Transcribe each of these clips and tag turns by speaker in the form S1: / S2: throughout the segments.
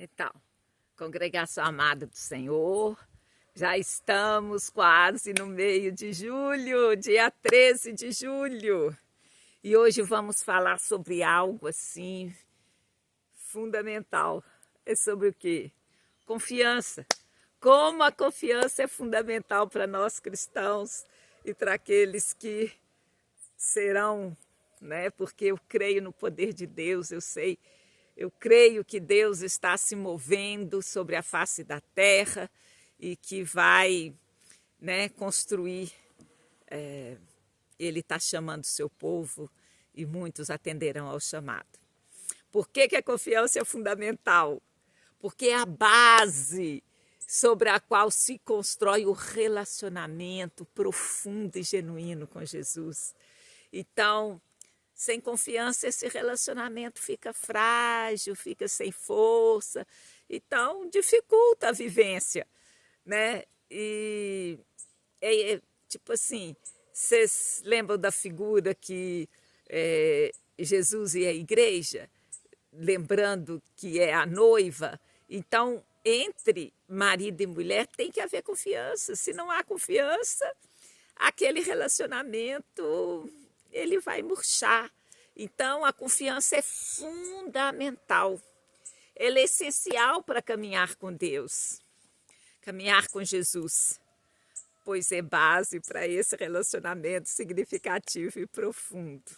S1: Então, congregação amada do Senhor, já estamos quase no meio de julho, dia 13 de julho. E hoje vamos falar sobre algo assim fundamental. É sobre o quê? Confiança. Como a confiança é fundamental para nós cristãos e para aqueles que serão, né? Porque eu creio no poder de Deus, eu creio que Deus está se movendo sobre a face da terra e que vai, né, construir. Ele está chamando o seu povo e muitos atenderão ao chamado. Por que a confiança é fundamental? Porque é a base sobre a qual se constrói o relacionamento profundo e genuíno com Jesus. Então, sem confiança, esse relacionamento fica frágil, fica sem força, então dificulta a vivência, né? E tipo assim, vocês lembram da figura que Jesus e a igreja, lembrando que é a noiva? Então, entre marido e mulher tem que haver confiança. Se não há confiança, aquele relacionamento ele vai murchar. Então, a confiança é fundamental. Ela é essencial para caminhar com Deus, caminhar com Jesus, pois é base para esse relacionamento significativo e profundo.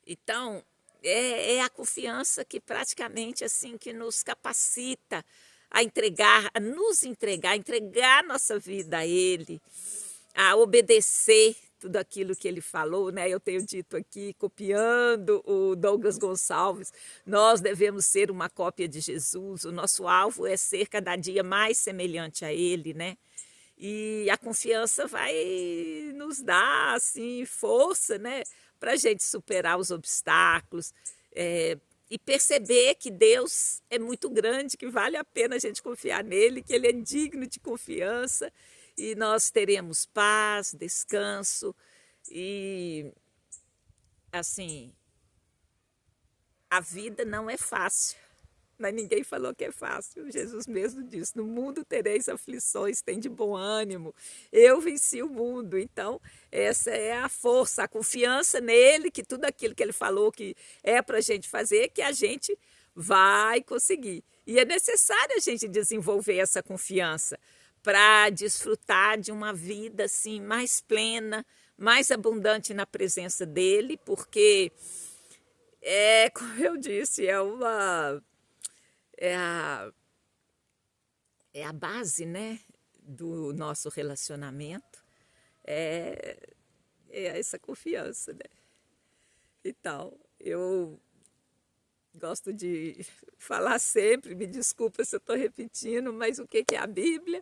S1: Então, é a confiança que praticamente assim que nos capacita a entregar, a nos entregar nossa vida a Ele, a obedecer tudo aquilo que ele falou, né? Eu tenho dito aqui, copiando o Douglas Gonçalves, nós devemos ser uma cópia de Jesus, o nosso alvo é ser cada dia mais semelhante a Ele, né? E a confiança vai nos dar, assim, força, né? Para a gente superar os obstáculos e perceber que Deus é muito grande, que vale a pena a gente confiar nele, que ele é digno de confiança. E nós teremos paz, descanso e, assim, a vida não é fácil, mas ninguém falou que é fácil. Jesus mesmo disse, no mundo tereis aflições, tem de bom ânimo, eu venci o mundo. Então, essa é a força, a confiança nele, que tudo aquilo que ele falou que é para a gente fazer, que a gente vai conseguir. E é necessário a gente desenvolver essa confiança, para desfrutar de uma vida assim mais plena, mais abundante na presença dele, porque como eu disse, é a base, né, do nosso relacionamento, é essa confiança, né? Então, eu gosto de falar sempre, me desculpa se eu estou repetindo, mas o que é a Bíblia?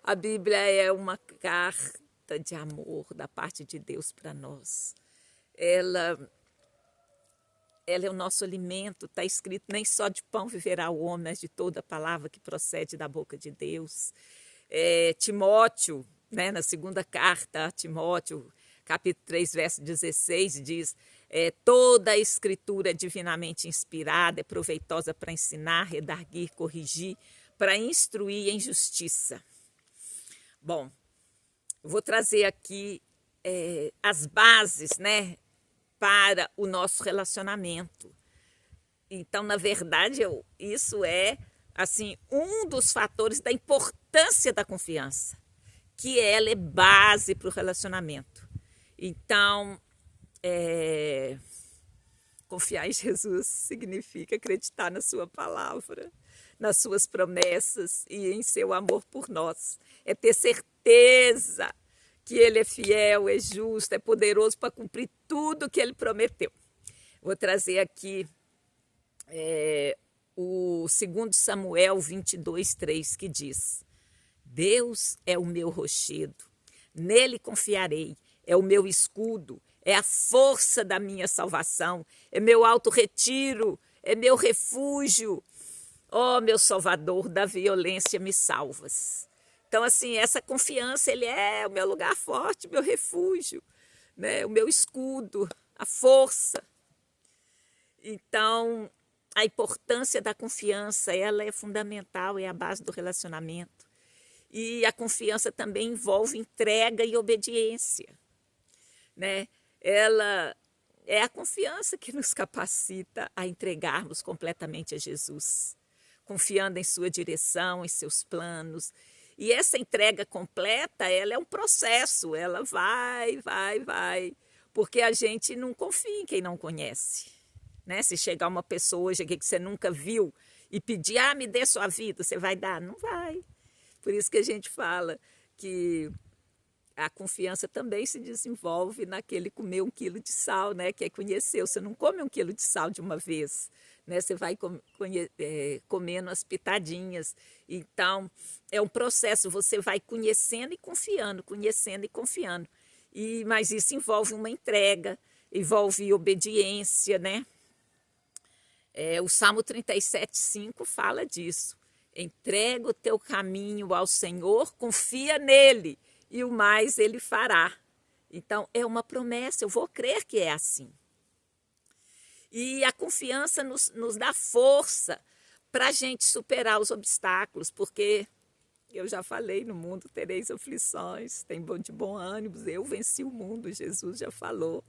S1: A Bíblia é uma carta de amor da parte de Deus para nós. Ela é o nosso alimento, está escrito, nem só de pão viverá o homem, mas de toda palavra que procede da boca de Deus. Timóteo, né, na segunda carta a Timóteo, capítulo 3, verso 16, diz: toda a escritura é divinamente inspirada, é proveitosa para ensinar, redarguir, corrigir, para instruir em justiça. Bom, vou trazer aqui as bases, né, para o nosso relacionamento. Então, na verdade, isso é assim um dos fatores da importância da confiança, que ela é base para o relacionamento. Então, confiar em Jesus significa acreditar na sua palavra, nas suas promessas e em seu amor por nós. É ter certeza que ele é fiel, é justo, é poderoso para cumprir tudo que ele prometeu. Vou trazer aqui o 2 Samuel 22, 3, que diz: Deus é o meu rochedo, nele confiarei, é o meu escudo, é a força da minha salvação, é meu alto retiro, é meu refúgio. Ó, meu Salvador, da violência me salvas. Então, assim, essa confiança, ele é o meu lugar forte, meu refúgio, né? O meu escudo, a força. Então, a importância da confiança, ela é fundamental, é a base do relacionamento. E a confiança também envolve entrega e obediência, né? Ela é a confiança que nos capacita a entregarmos completamente a Jesus, confiando em sua direção, em seus planos. E essa entrega completa, ela é um processo, ela vai, porque a gente não confia em quem não conhece, né? Se chegar uma pessoa hoje aqui que você nunca viu e pedir, me dê sua vida, você vai dar? Não vai. Por isso que a gente fala que a confiança também se desenvolve naquele comer 1 quilo de sal, né? Que é conhecer. Você não come 1 quilo de sal de uma vez, né? Você vai comendo as pitadinhas. Então, é um processo, você vai conhecendo e confiando, conhecendo e confiando. Mas isso envolve uma entrega, envolve obediência, né? O Salmo 37:5 fala disso. Entrega o teu caminho ao Senhor, confia nele e o mais ele fará. Então, é uma promessa, eu vou crer que é assim. E a confiança nos dá força para a gente superar os obstáculos, porque eu já falei, no mundo tereis aflições, tem de bom ânimo, eu venci o mundo, Jesus já falou.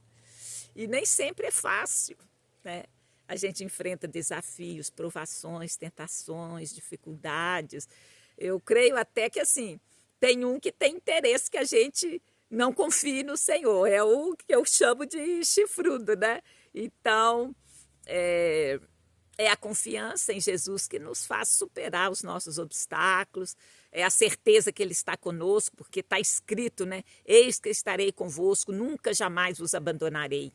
S1: E nem sempre é fácil, né? A gente enfrenta desafios, provações, tentações, dificuldades. Eu creio até que, assim, tem um que tem interesse que a gente não confie no Senhor. É o que eu chamo de chifrudo, né? Então, é a confiança em Jesus que nos faz superar os nossos obstáculos. É a certeza que Ele está conosco, porque está escrito, né? Eis que estarei convosco, nunca jamais vos abandonarei.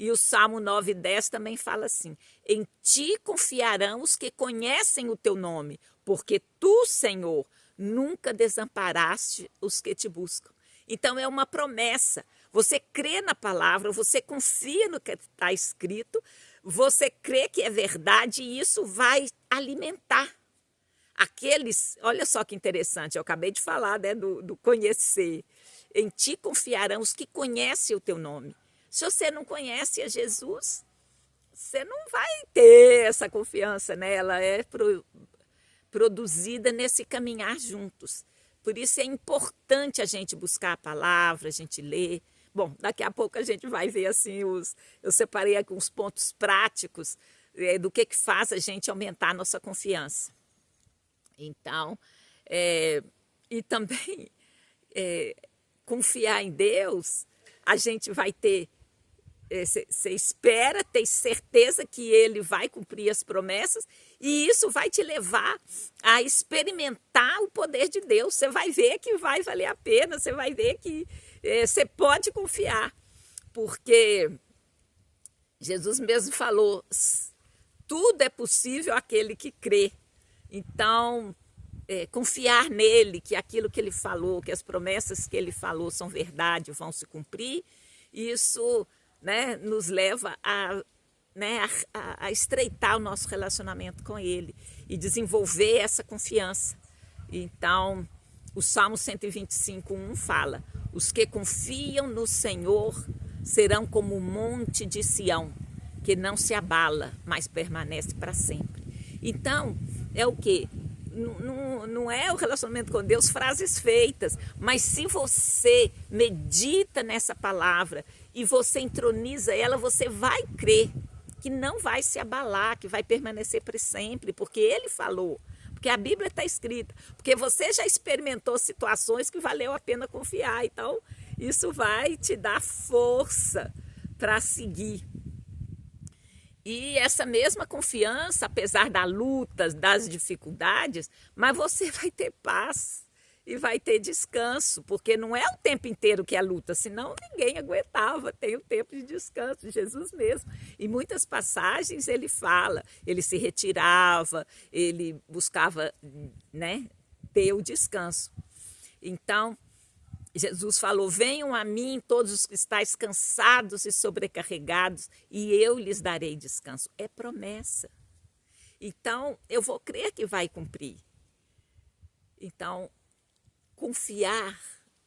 S1: E o Salmo 9:10 também fala assim: em ti confiarão os que conhecem o teu nome, porque tu, Senhor, nunca desamparaste os que te buscam. Então é uma promessa. Você crê na palavra, você confia no que está escrito, você crê que é verdade e isso vai alimentar aqueles. Olha só que interessante, eu acabei de falar, né, do conhecer. Em ti confiarão os que conhecem o teu nome. Se você não conhece a Jesus, você não vai ter essa confiança, né? Ela é produzida nesse caminhar juntos. Por isso é importante a gente buscar a palavra, a gente ler. Bom, daqui a pouco a gente vai ver assim eu separei aqui uns pontos práticos do que faz a gente aumentar a nossa confiança. Então, e também confiar em Deus, a gente vai ter. Você espera, tem certeza que Ele vai cumprir as promessas e isso vai te levar a experimentar o poder de Deus. Você vai ver que vai valer a pena, você vai ver que você pode confiar, porque Jesus mesmo falou, tudo é possível àquele que crê. Então, confiar nele, que aquilo que Ele falou, que as promessas que Ele falou são verdade, vão se cumprir, isso... né, nos leva a estreitar o nosso relacionamento com Ele e desenvolver essa confiança. Então, o Salmo 125:1 fala: os que confiam no Senhor serão como o monte de Sião, que não se abala, mas permanece para sempre. Então, é o quê? Não é o relacionamento com Deus frases feitas, mas se você medita nessa palavra e você entroniza ela, você vai crer que não vai se abalar, que vai permanecer para sempre, porque Ele falou, porque a Bíblia está escrita, porque você já experimentou situações que valeu a pena confiar, então isso vai te dar força para seguir. E essa mesma confiança, apesar das lutas, das dificuldades, mas você vai ter paz e vai ter descanso, porque não é o tempo inteiro que é luta, senão ninguém aguentava, tem o tempo de descanso, Jesus mesmo. Em muitas passagens ele fala, ele se retirava, ele buscava, né, ter o descanso. Então, Jesus falou, venham a mim todos os que estáis cansados e sobrecarregados e eu lhes darei descanso. É promessa. Então, eu vou crer que vai cumprir. Então, confiar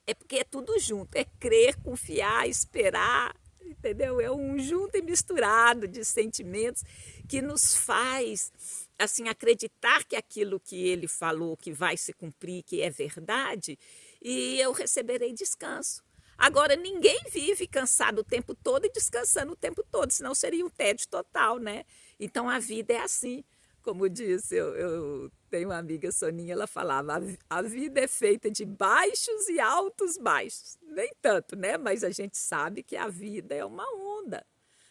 S1: é porque é tudo junto. É crer, confiar, esperar. entendeu? É um junto e misturado de sentimentos que nos faz assim acreditar que aquilo que ele falou que vai se cumprir, que é verdade, e eu receberei descanso. Agora, ninguém vive cansado o tempo todo e descansando o tempo todo, senão seria um tédio total, né? Então, a vida é assim. Como disse, eu tenho uma amiga, Soninha, ela falava, a vida é feita de baixos e altos baixos. Nem tanto, né? Mas a gente sabe que a vida é uma onda,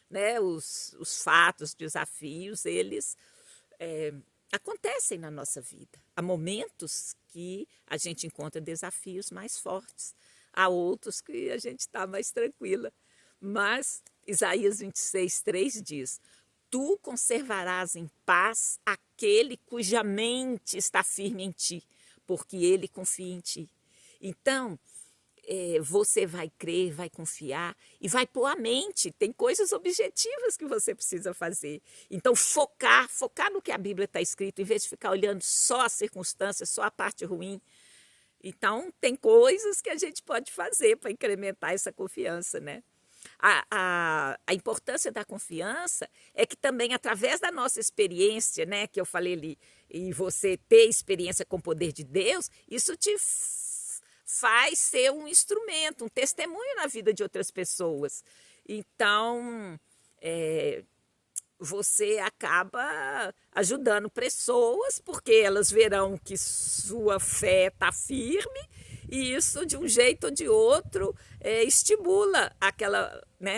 S1: né? Os fatos, desafios, eles acontecem na nossa vida. Há momentos que a gente encontra desafios mais fortes. Há outros que a gente está mais tranquila. Mas Isaías 26:3 diz, tu conservarás em paz aquele cuja mente está firme em ti, porque ele confia em ti. Então, você vai crer, vai confiar e vai pôr a mente. Tem coisas objetivas que você precisa fazer. Então, focar no que a Bíblia está escrito, em vez de ficar olhando só as circunstâncias, só a parte ruim. Então, tem coisas que a gente pode fazer para incrementar essa confiança, né? A importância da confiança é que também, através da nossa experiência, né, que eu falei ali, e você ter experiência com o poder de Deus, isso te faz ser um instrumento, um testemunho na vida de outras pessoas. Então, você acaba ajudando pessoas, porque elas verão que sua fé está firme, e isso, de um jeito ou de outro, estimula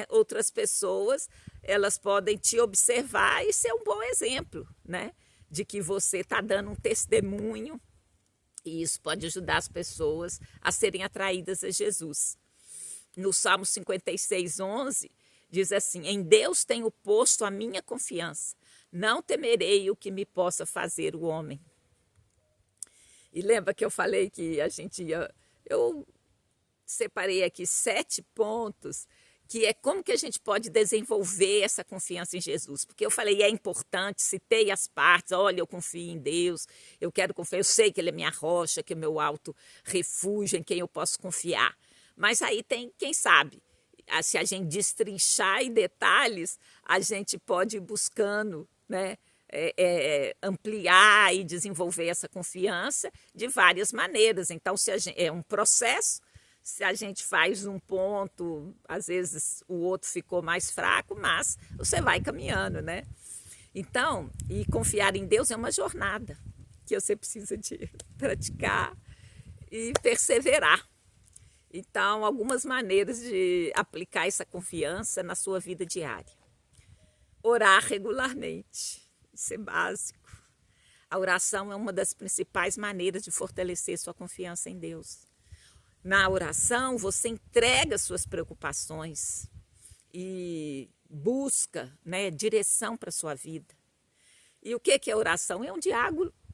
S1: outras pessoas, elas podem te observar e ser um bom exemplo, né? De que você está dando um testemunho, e isso pode ajudar as pessoas a serem atraídas a Jesus. No Salmo 56:11, diz assim, em Deus tenho posto a minha confiança, não temerei o que me possa fazer o homem. E lembra que eu falei que eu separei aqui 7 pontos, que é como que a gente pode desenvolver essa confiança em Jesus. Porque eu falei, é importante, citei as partes, olha, eu confio em Deus, eu quero confiar, eu sei que Ele é minha rocha, que é meu alto refúgio, em quem eu posso confiar. Mas aí tem, quem sabe, se a gente destrinchar em detalhes, a gente pode ir buscando, né? Ampliar e desenvolver essa confiança de várias maneiras. Então, é um processo, se a gente faz um ponto, às vezes o outro ficou mais fraco, mas você vai caminhando, né? Então, e confiar em Deus é uma jornada que você precisa de praticar e perseverar. Então, algumas maneiras de aplicar essa confiança na sua vida diária. Orar regularmente. Isso é básico. A oração é uma das principais maneiras de fortalecer sua confiança em Deus. Na oração, você entrega suas preocupações e busca, né, direção para a sua vida. E o que é oração? É um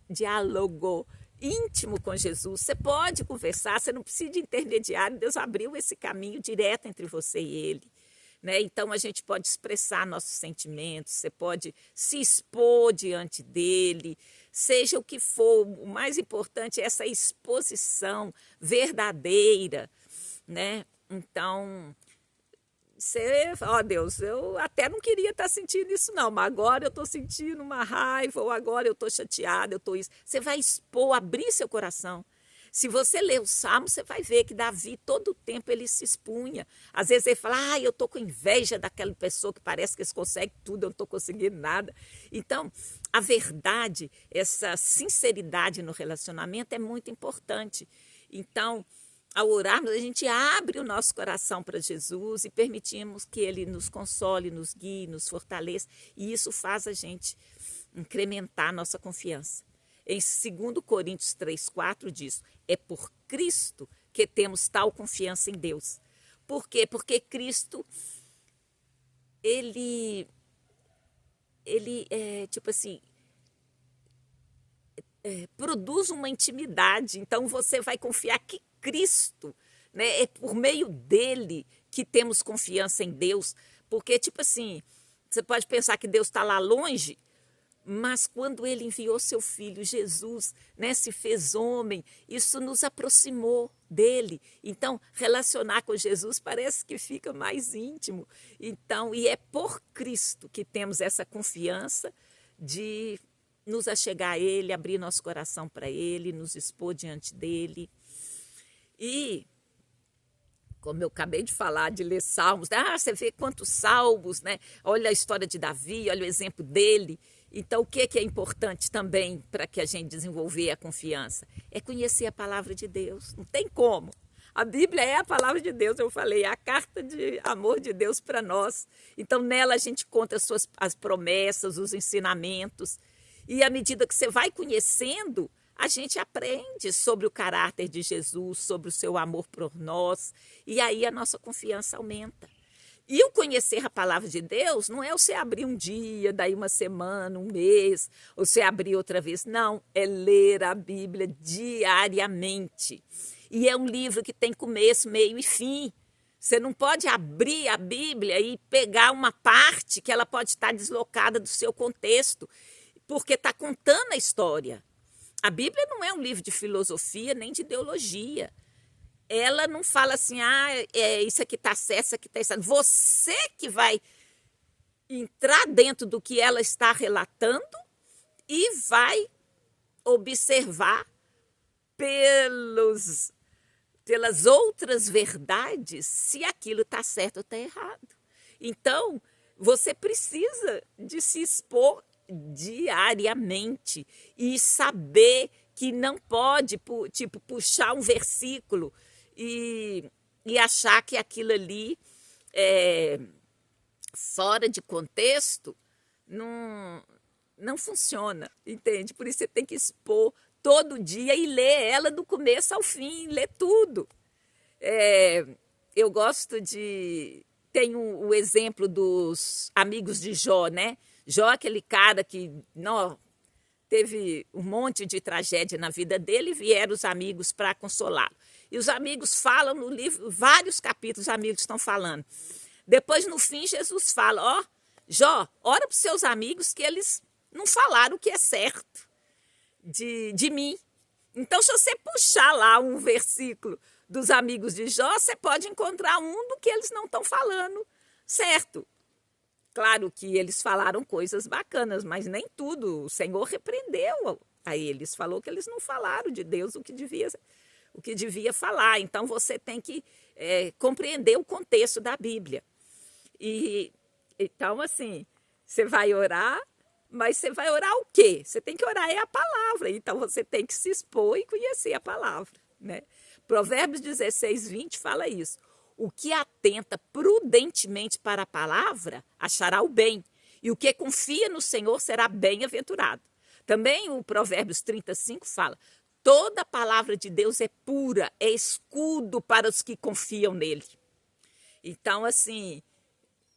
S1: diálogo íntimo com Jesus. Você pode conversar, você não precisa de intermediário. Deus abriu esse caminho direto entre você e Ele. Né? Então, a gente pode expressar nossos sentimentos, você pode se expor diante dele, seja o que for. O mais importante é essa exposição verdadeira, né? Então, Deus, eu até não queria estar sentindo isso não, mas agora eu estou sentindo uma raiva, ou agora eu estou chateada, eu estou isso. Você vai expor, abrir seu coração. Se você ler o Salmo, você vai ver que Davi, todo o tempo, ele se expunha. Às vezes ele fala, eu estou com inveja daquela pessoa que parece que eles conseguem tudo, eu não estou conseguindo nada. Então, a verdade, essa sinceridade no relacionamento é muito importante. Então, ao orarmos, a gente abre o nosso coração para Jesus e permitimos que Ele nos console, nos guie, nos fortaleça. E isso faz a gente incrementar a nossa confiança. Em 2 Coríntios 3:4 diz, é por Cristo que temos tal confiança em Deus. Por quê? Porque Cristo, ele produz uma intimidade. Então, você vai confiar que Cristo, né, é por meio dele que temos confiança em Deus. Porque, você pode pensar que Deus está lá longe, Mas quando ele enviou seu filho, Jesus, né, se fez homem, isso nos aproximou dele. Então, relacionar com Jesus parece que fica mais íntimo. Então, e é por Cristo que temos essa confiança de nos achegar a ele, abrir nosso coração para ele, nos expor diante dele. E, como eu acabei de falar, de ler salmos, você vê quantos salmos, né? Olha a história de Davi, olha o exemplo dele. Então, o que é importante também para que a gente desenvolver a confiança? É conhecer a palavra de Deus. Não tem como. A Bíblia é a palavra de Deus, eu falei, é a carta de amor de Deus para nós. Então, nela a gente conta as promessas, os ensinamentos. E à medida que você vai conhecendo, a gente aprende sobre o caráter de Jesus, sobre o seu amor por nós. E aí a nossa confiança aumenta. E o conhecer a palavra de Deus não é você abrir um dia, daí uma semana, um mês, ou você abrir outra vez. Não, é ler a Bíblia diariamente. E é um livro que tem começo, meio e fim. Você não pode abrir a Bíblia e pegar uma parte que ela pode estar deslocada do seu contexto, porque está contando a história. A Bíblia não é um livro de filosofia nem de ideologia. Ela não fala assim, isso aqui está certo, isso aqui está errado. Você que vai entrar dentro do que ela está relatando e vai observar pelas outras verdades se aquilo está certo ou está errado. Então, você precisa de se expor diariamente e saber que não pode, puxar um versículo e achar que aquilo ali, fora de contexto, não funciona, entende? Por isso você tem que expor todo dia e ler ela do começo ao fim, ler tudo. Eu gosto de... Tem o exemplo dos amigos de Jó, né? Jó, aquele cara que teve um monte de tragédia na vida dele, vieram os amigos para consolá-lo. E os amigos falam no livro, vários capítulos os amigos estão falando. Depois, no fim, Jesus fala, Jó, ora para os seus amigos que eles não falaram o que é certo de mim. Então, se você puxar lá um versículo dos amigos de Jó, você pode encontrar um do que eles não estão falando certo. Claro que eles falaram coisas bacanas, mas nem tudo. O Senhor repreendeu a eles, falou que eles não falaram de Deus o que devia falar. Então, você tem que compreender o contexto da Bíblia. Então, assim, você vai orar, mas você vai orar o quê? Você tem que orar a palavra. Então, você tem que se expor e conhecer a palavra, né? Provérbios 16:20 fala isso. O que atenta prudentemente para a palavra achará o bem, e o que confia no Senhor será bem-aventurado. Também o Provérbios 35 fala, toda a palavra de Deus é pura, é escudo para os que confiam nele. Então, assim,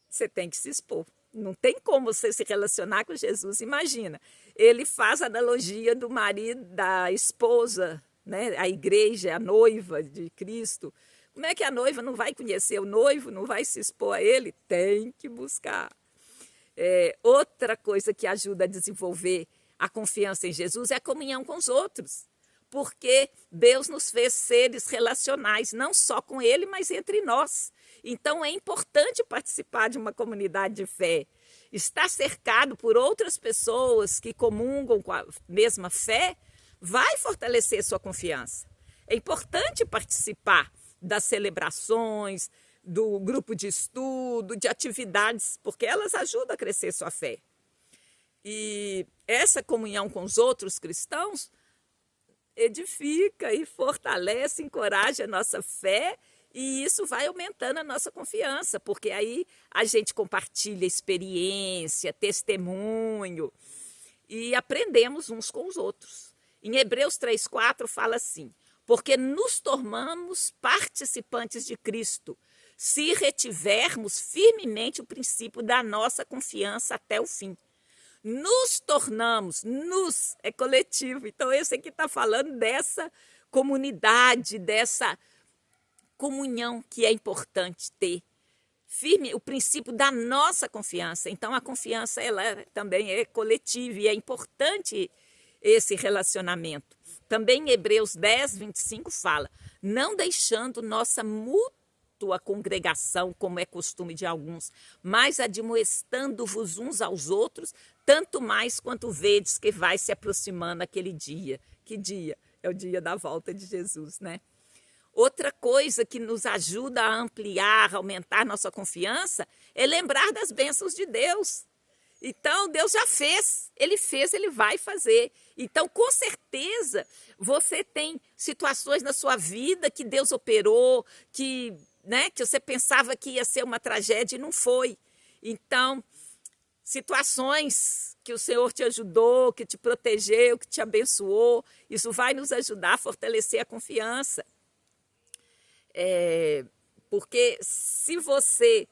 S1: você tem que se expor. Não tem como você se relacionar com Jesus. Imagina, ele faz a analogia do marido, da esposa, né? A igreja, a noiva de Cristo. Como é que a noiva não vai conhecer o noivo, não vai se expor a ele? Tem que buscar. Outra coisa que ajuda a desenvolver a confiança em Jesus é a comunhão com os outros. Porque Deus nos fez seres relacionais, não só com ele, mas entre nós. Então, é importante participar de uma comunidade de fé. Estar cercado por outras pessoas que comungam com a mesma fé vai fortalecer sua confiança. É importante participar das celebrações, do grupo de estudo, de atividades, porque elas ajudam a crescer sua fé. E essa comunhão com os outros cristãos edifica e fortalece, encoraja a nossa fé, e isso vai aumentando a nossa confiança, porque aí a gente compartilha experiência, testemunho, e aprendemos uns com os outros. Em Hebreus 3:4 fala assim, porque nos tornamos participantes de Cristo, se retivermos firmemente o princípio da nossa confiança até o fim. Nos tornamos, é coletivo. Então, esse aqui está falando dessa comunidade, dessa comunhão que é importante ter. firme o princípio da nossa confiança. Então, a confiança ela também é coletiva e é importante esse relacionamento. Também em Hebreus 10, 25 fala, não deixando nossa mútua congregação, como é costume de alguns, mas admoestando-vos uns aos outros, tanto mais quanto vedes que vai se aproximando aquele dia. Que dia? É o dia da volta de Jesus, né? Outra coisa que nos ajuda a ampliar, aumentar nossa confiança, é lembrar das bênçãos de Deus. Então, Deus já fez, Ele vai fazer. Então, com certeza, você tem situações na sua vida que Deus operou, que você pensava que ia ser uma tragédia e não foi. Então, situações que o Senhor te ajudou, que te protegeu, que te abençoou, isso vai nos ajudar a fortalecer a confiança. Porque se você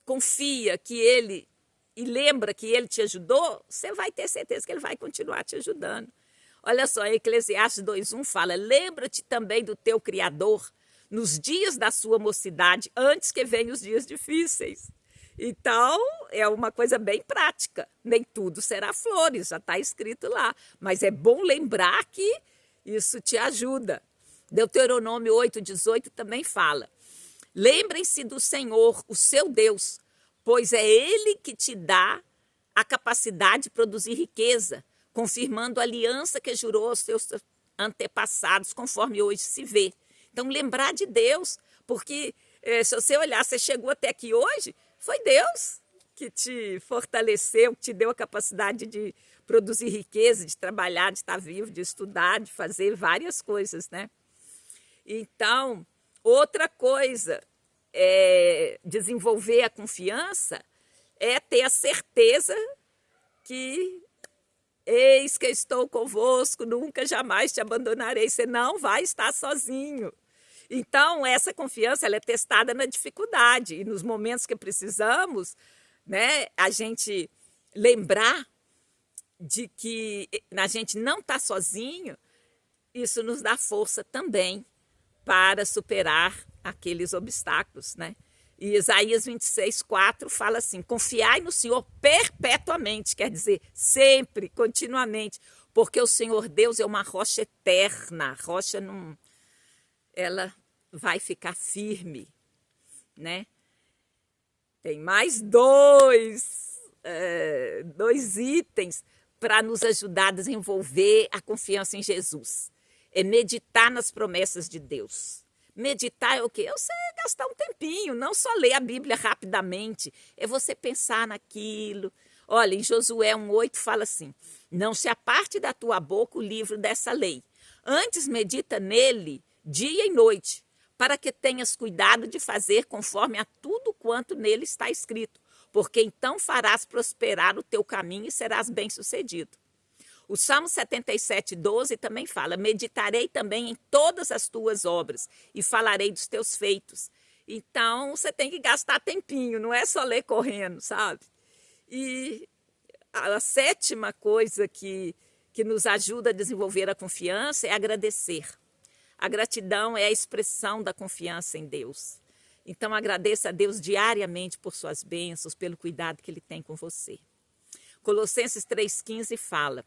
S1: confia que Ele e lembra que Ele te ajudou, você vai ter certeza que Ele vai continuar te ajudando. Olha só, Eclesiastes 2:1 fala, lembra-te também do teu Criador nos dias da sua mocidade, antes que venham os dias difíceis. Então, é uma coisa bem prática. Nem tudo será flores, já está escrito lá. Mas é bom lembrar que isso te ajuda. Deuteronômio 8:18 também fala, lembrem-se do Senhor, o seu Deus, pois é Ele que te dá a capacidade de produzir riqueza, confirmando a aliança que jurou aos seus antepassados, conforme hoje se vê. Então, lembrar de Deus, porque se você olhar, você chegou até aqui hoje, foi Deus que te fortaleceu, que te deu a capacidade de produzir riqueza, de trabalhar, de estar vivo, de estudar, de fazer várias coisas, né? Então, outra coisa é desenvolver a confiança, é ter a certeza que eis que estou convosco, nunca jamais te abandonarei, você não vai estar sozinho. Então, essa confiança ela é testada na dificuldade e nos momentos que precisamos, a gente lembrar de que a gente não está sozinho, isso nos dá força também para superar aqueles obstáculos, né? E Isaías 26:4 fala assim, confiai no Senhor perpetuamente, quer dizer, sempre, continuamente, porque o Senhor Deus é uma rocha eterna, a rocha não, ela vai ficar firme, né? Tem mais dois itens para nos ajudar a desenvolver a confiança em Jesus. É meditar nas promessas de Deus. Meditar é o quê? É você gastar um tempinho, não só ler a Bíblia rapidamente, é você pensar naquilo. Olha, em Josué 1:8 fala assim, não se aparte da tua boca o livro dessa lei, antes medita nele dia e noite, para que tenhas cuidado de fazer conforme a tudo quanto nele está escrito, porque então farás prosperar o teu caminho e serás bem-sucedido. O Salmo 77:12 também fala, meditarei também em todas as tuas obras e falarei dos teus feitos. Então, você tem que gastar tempinho, não é só ler correndo, sabe? E a sétima coisa que nos ajuda a desenvolver a confiança é agradecer. A gratidão é a expressão da confiança em Deus. Então, agradeça a Deus diariamente por suas bênçãos, pelo cuidado que Ele tem com você. Colossenses 3:15 fala,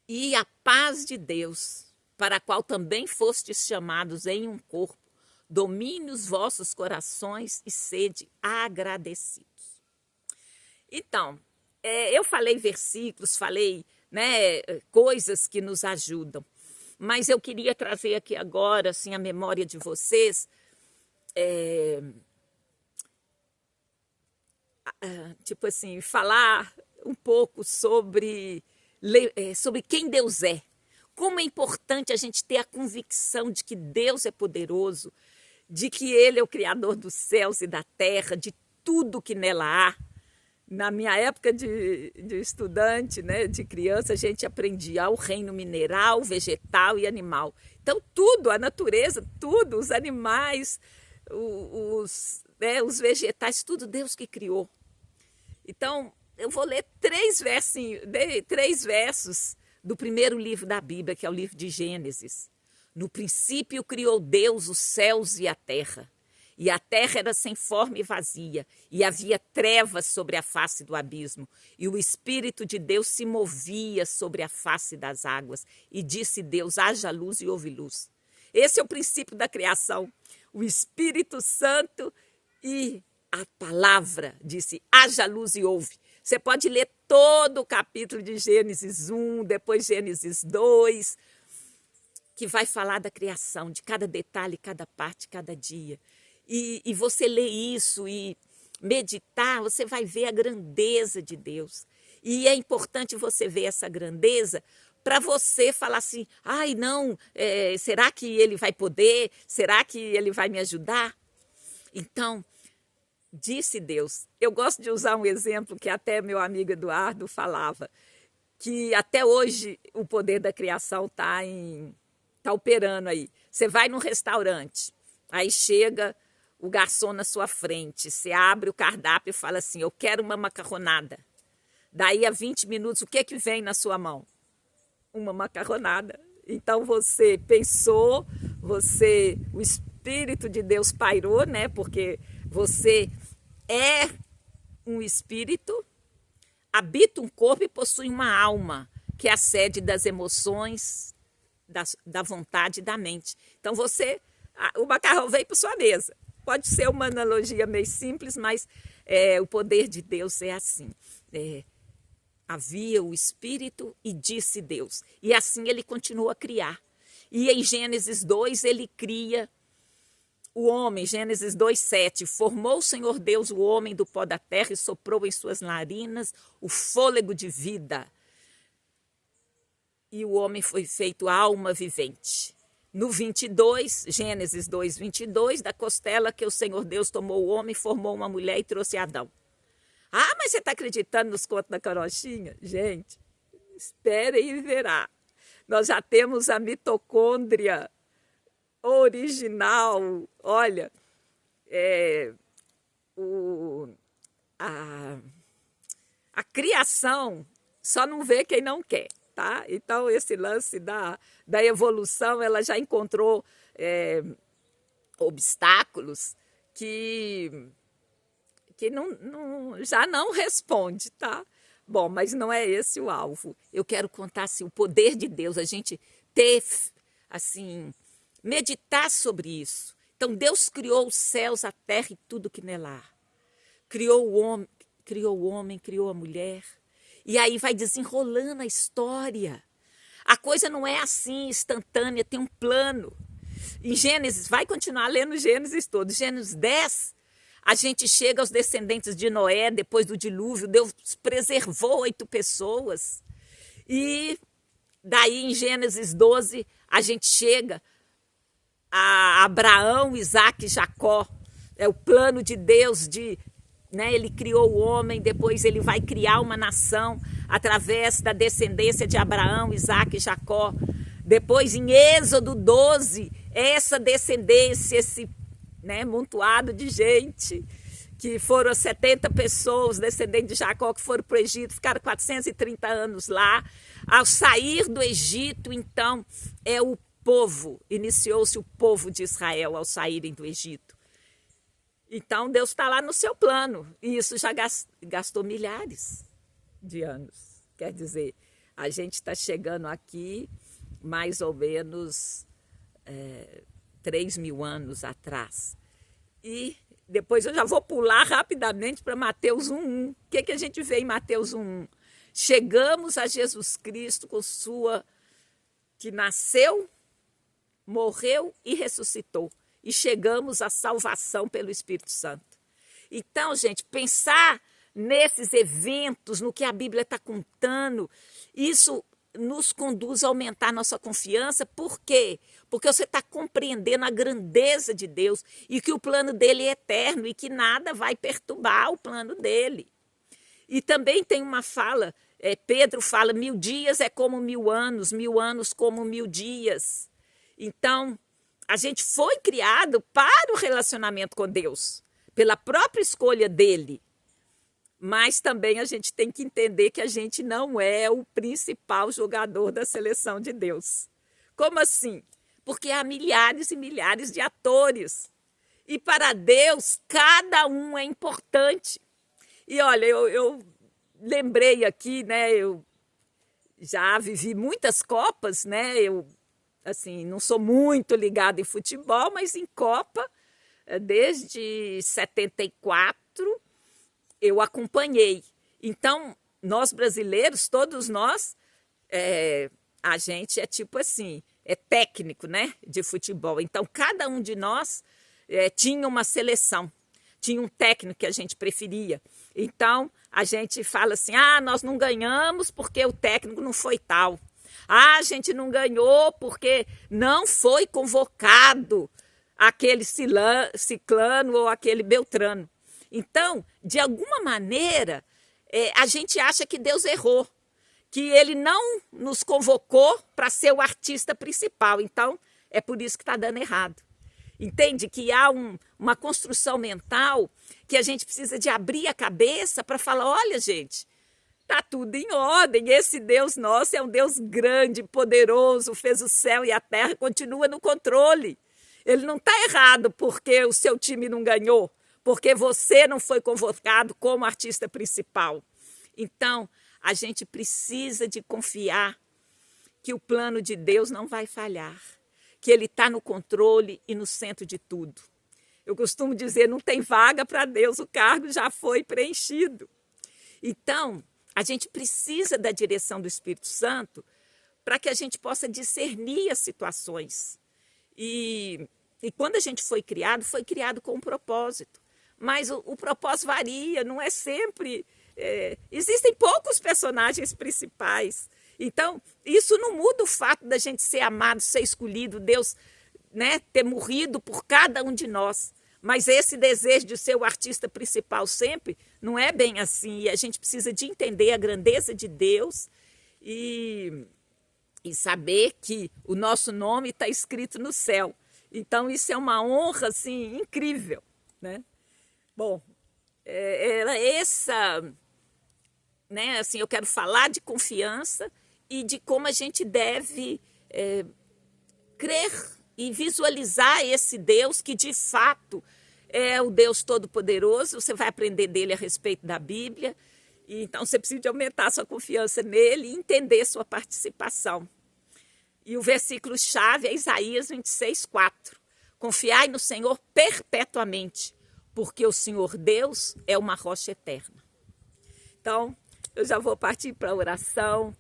S1: e a paz de Deus, para a qual também fostes chamados em um corpo, domine os vossos corações e sede agradecidos. Então, eu falei versículos, falei coisas que nos ajudam, mas eu queria trazer aqui agora, assim, a memória de vocês, tipo assim, falar um pouco sobre quem Deus é. Como é importante a gente ter a convicção de que Deus é poderoso, de que Ele é o Criador dos céus e da terra, de tudo que nela há. Na minha época de estudante, de criança, a gente aprendia o reino mineral, vegetal e animal. Então, tudo, a natureza, tudo, os animais, os vegetais, tudo Deus que criou. Então, eu vou ler três versos do primeiro livro da Bíblia, que é o livro de Gênesis. No princípio criou Deus os céus e a terra era sem forma e vazia, e havia trevas sobre a face do abismo, e o Espírito de Deus se movia sobre a face das águas, e disse Deus, haja luz e houve luz. Esse é o princípio da criação. O Espírito Santo e a palavra disse, haja luz e houve. Você pode ler todo o capítulo de Gênesis 1, depois Gênesis 2, que vai falar da criação, de cada detalhe, cada parte, cada dia. E você lê isso e meditar, você vai ver a grandeza de Deus. E é importante você ver essa grandeza para você falar assim, ai não, será que ele vai poder? Será que ele vai me ajudar? Então, disse Deus. Eu gosto de usar um exemplo que até meu amigo Eduardo falava, que até hoje o poder da criação está operando aí. Você vai num restaurante, aí chega o garçom na sua frente, você abre o cardápio e fala assim, eu quero uma macarronada. Daí a 20 minutos, o que vem na sua mão? Uma macarronada. Então você pensou, o Espírito de Deus pairou, né? Porque você é um espírito, habita um corpo e possui uma alma, que é a sede das emoções, da vontade e da mente. Então o macarrão veio para sua mesa. Pode ser uma analogia meio simples, mas o poder de Deus é assim. Havia o Espírito e disse Deus. E assim ele continua a criar. E em Gênesis 2 ele cria o homem, Gênesis 2:7. Formou o Senhor Deus o homem do pó da terra e soprou em suas narinas o fôlego de vida. E o homem foi feito alma vivente. No 22, Gênesis 2:22, da costela que o Senhor Deus tomou o homem, formou uma mulher e trouxe Adão. Ah, mas você está acreditando nos contos da carochinha? Gente, espere e verá. Nós já temos a mitocôndria original. Olha, a criação só não vê quem não quer. Tá? Então, esse lance da evolução, ela já encontrou obstáculos que já não responde, tá? Bom, mas não é esse o alvo. Eu quero contar assim, o poder de Deus, a gente ter, assim, meditar sobre isso. Então, Deus criou os céus, a terra e tudo que nela há. Criou o homem, criou a mulher. E aí vai desenrolando a história. A coisa não é assim, instantânea, tem um plano. Em Gênesis, vai continuar lendo Gênesis todo. Gênesis 10, a gente chega aos descendentes de Noé, depois do dilúvio. Deus preservou 8 pessoas. E daí em Gênesis 12, a gente chega a Abraão, Isaac e Jacó. É o plano de Deus ele criou o homem, depois ele vai criar uma nação através da descendência de Abraão, Isaac e Jacó. Depois, em Êxodo 12, essa descendência, esse montoado de gente, que foram 70 pessoas, descendentes de Jacó, que foram para o Egito, ficaram 430 anos lá. Ao sair do Egito, então, iniciou-se o povo de Israel ao saírem do Egito. Então, Deus está lá no seu plano. E isso já gastou milhares de anos. Quer dizer, a gente está chegando aqui mais ou menos 3.000 anos atrás. E depois eu já vou pular rapidamente para Mateus 1:1. O que a gente vê em Mateus 1:1? Chegamos a Jesus Cristo que nasceu, morreu e ressuscitou. E chegamos à salvação pelo Espírito Santo. Então, gente, pensar nesses eventos, no que a Bíblia está contando, isso nos conduz a aumentar nossa confiança. Por quê? Porque você está compreendendo a grandeza de Deus e que o plano dele é eterno e que nada vai perturbar o plano dele. E também tem uma fala, Pedro fala, 1000 dias é como 1000 anos, 1000 anos como 1000 dias. Então, a gente foi criado para o relacionamento com Deus, pela própria escolha dele. Mas também a gente tem que entender que a gente não é o principal jogador da seleção de Deus. Como assim? porque há milhares e milhares de atores. E para Deus, cada um é importante. E olha, eu lembrei aqui, né? Eu já vivi muitas Copas, né? Eu, assim, não sou muito ligada em futebol, mas em Copa, desde 74, eu acompanhei. Então, nós brasileiros, todos nós, a gente é tipo assim, é técnico, né, de futebol. Então, cada um de nós tinha uma seleção, tinha um técnico que a gente preferia. Então, a gente fala assim, nós não ganhamos porque o técnico não foi tal. A gente não ganhou porque não foi convocado aquele ciclano ou aquele beltrano. Então, de alguma maneira, a gente acha que Deus errou, que ele não nos convocou para ser o artista principal. Então, é por isso que está dando errado. Entende? Que há uma construção mental que a gente precisa de abrir a cabeça para falar, olha, gente, está tudo em ordem. Esse Deus nosso é um Deus grande, poderoso, fez o céu e a terra, continua no controle. Ele não está errado porque o seu time não ganhou, porque você não foi convocado como artista principal. Então, a gente precisa de confiar que o plano de Deus não vai falhar, que ele está no controle e no centro de tudo. Eu costumo dizer, não tem vaga para Deus, o cargo já foi preenchido. Então, a gente precisa da direção do Espírito Santo para que a gente possa discernir as situações. E quando a gente foi criado com um propósito. Mas o propósito varia, não é sempre... existem poucos personagens principais. Então, isso não muda o fato da gente ser amado, ser escolhido, Deus, né, ter morrido por cada um de nós. Mas esse desejo de ser o artista principal sempre não é bem assim. E a gente precisa de entender a grandeza de Deus e saber que o nosso nome está escrito no céu. Então, isso é uma honra assim, incrível, né? Bom, era essa, né, assim, eu quero falar de confiança e de como a gente deve crer e visualizar esse Deus que, de fato, é o Deus Todo-Poderoso. Você vai aprender dele a respeito da Bíblia. E, então, você precisa de aumentar sua confiança nele e entender sua participação. E o versículo-chave é Isaías 26:4. Confiai no Senhor perpetuamente, porque o Senhor Deus é uma rocha eterna. Então, eu já vou partir para a oração.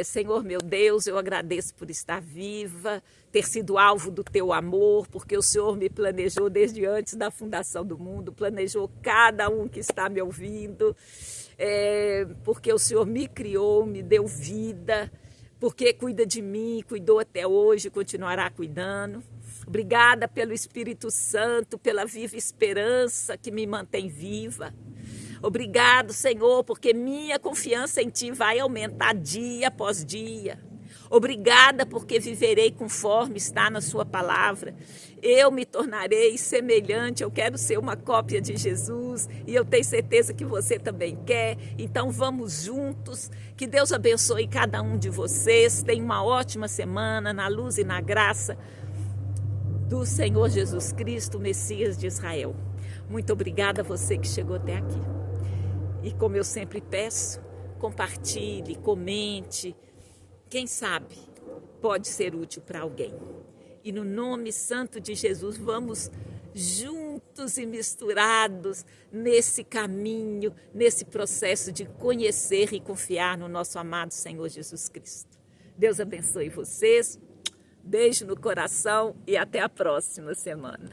S1: Senhor meu Deus, eu agradeço por estar viva, ter sido alvo do teu amor, porque o Senhor me planejou desde antes da fundação do mundo, planejou cada um que está me ouvindo, porque o Senhor me criou, me deu vida, porque cuida de mim, cuidou até hoje, continuará cuidando. Obrigada pelo Espírito Santo, pela viva esperança que me mantém viva. Obrigado, Senhor, porque minha confiança em Ti vai aumentar dia após dia. Obrigada porque viverei conforme está na sua palavra. Eu me tornarei semelhante, eu quero ser uma cópia de Jesus e eu tenho certeza que você também quer. Então vamos juntos, que Deus abençoe cada um de vocês. Tenha uma ótima semana na luz e na graça do Senhor Jesus Cristo, Messias de Israel. Muito obrigada a você que chegou até aqui. E como eu sempre peço, compartilhe, comente. Quem sabe pode ser útil para alguém. E no nome santo de Jesus, vamos juntos e misturados nesse caminho, nesse processo de conhecer e confiar no nosso amado Senhor Jesus Cristo. Deus abençoe vocês. Beijo no coração e até a próxima semana.